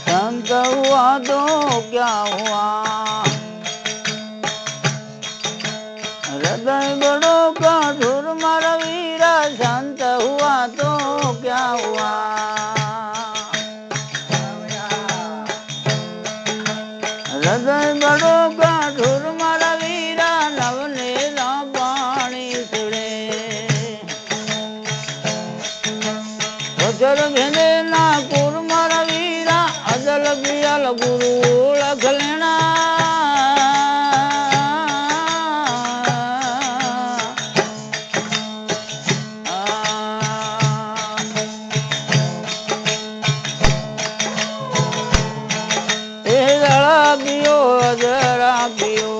संत हुआ तो क्या हुआ, हृदय बड़ो कठोर मारा वीरा, संत हुआ तो क्या हुआ। हृदय बड़ो कठोर मारा वीरा, नवनेला पाणी सुड़े, वचर भेदे ना कुर मारा वीरा, अजल बियल गुरु ओळख लेना। जड़ा पियो अजरा पियो,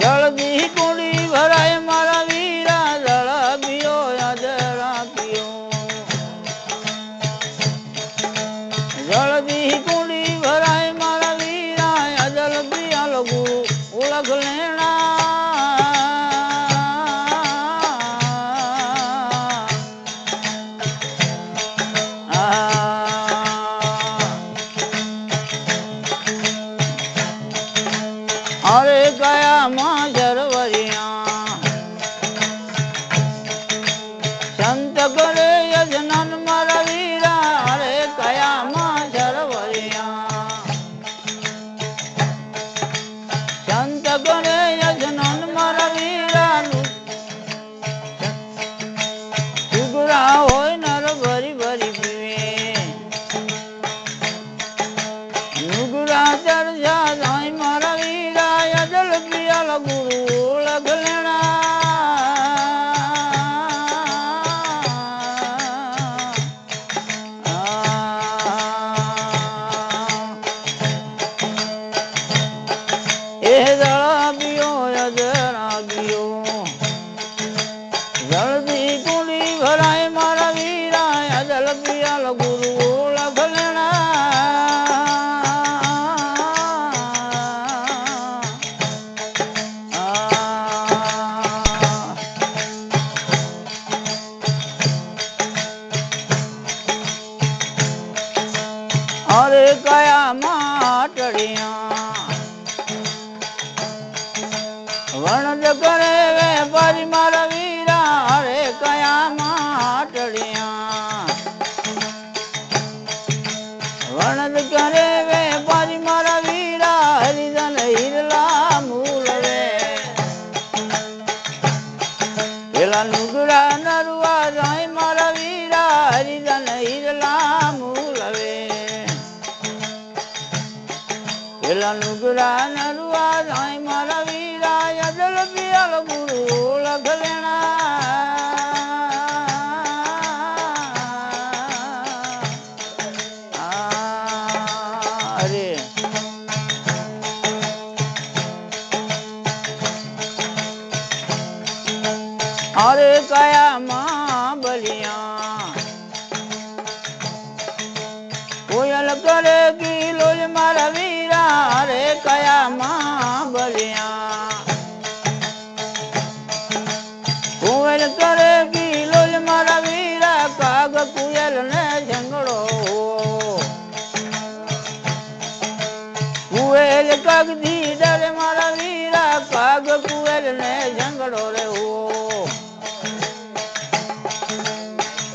जल्दी कुड़ी भराए मारा वीरा, जड़ा पियो अजरा पियो, जल्दी कुड़ी भराए मारा वीरा, अजल पियल गुरु ओळख लेना। अरे गया माँ जरवरिया, संत करे यजनन मारा वीरा, अरे गया माँ जरवरिया, संत करे यजनन मारा वीरा, टुकड़ा होय नर भरी भरी पीवे, नुगड़ा चढ़ जा जाय मारा वीरा, अजल पियल गुरु ओळख लेना। जड़ा पियो अजरा पियो, जल्दी कुड़ी भराए मारा वीरा, अजल पियल गुरु ओळख लेना। अरे कया माटड़िया, वणज करे व्यापारी मारा वीरा, अरे कया माटड़िया, वणज करे व्यापारी मारा वीरा, हरिजन हिरला मूल रे, पेला नुगड़ा नरुआ जाय मारा वीरा, हरिजन हिरला मूल रे, पेला नुगड़ा नरुआ जाय मारा वीरा, अजल पियल गुरु ओळख लेना। अरे अरे कया माँ बलिया, कोयल करेगी लोज मारा वीरा, अरे कया माँ बलिया, कोयल करेगी लोज मारा वीरा, काग कुयल ने झंगड़ो, कुयल काग दी डरे मारा वीरा, काग कुयल ने झंगड़ो रे हो,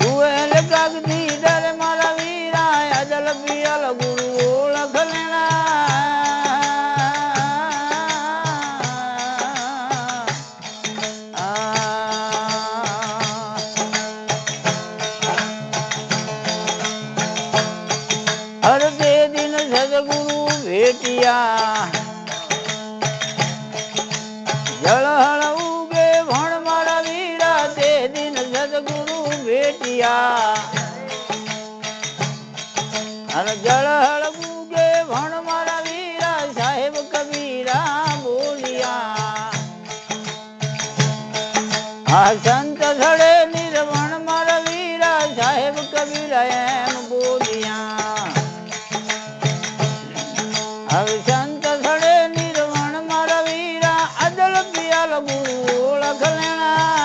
कुयल काग दी डरे मारा वीरा, अजल पियल गुरु ओळख लेना। हर दे दिन सदगुरु भेटिया, जलहल उगे भण मारा वीरा, दे दिन सदगुरु भेटिया, हर जलहल उगे भण मारा वीरा, साहेब कबीरा बोलिया, आ संत धड़े निर्वण मारा वीरा, साहेब સાહેબ કબીર એમ બોલ્યા હવે સંત સડે નિર્વણ મારા વીરા અદલ પિયાલ ગુરુ ઓળખ લેણા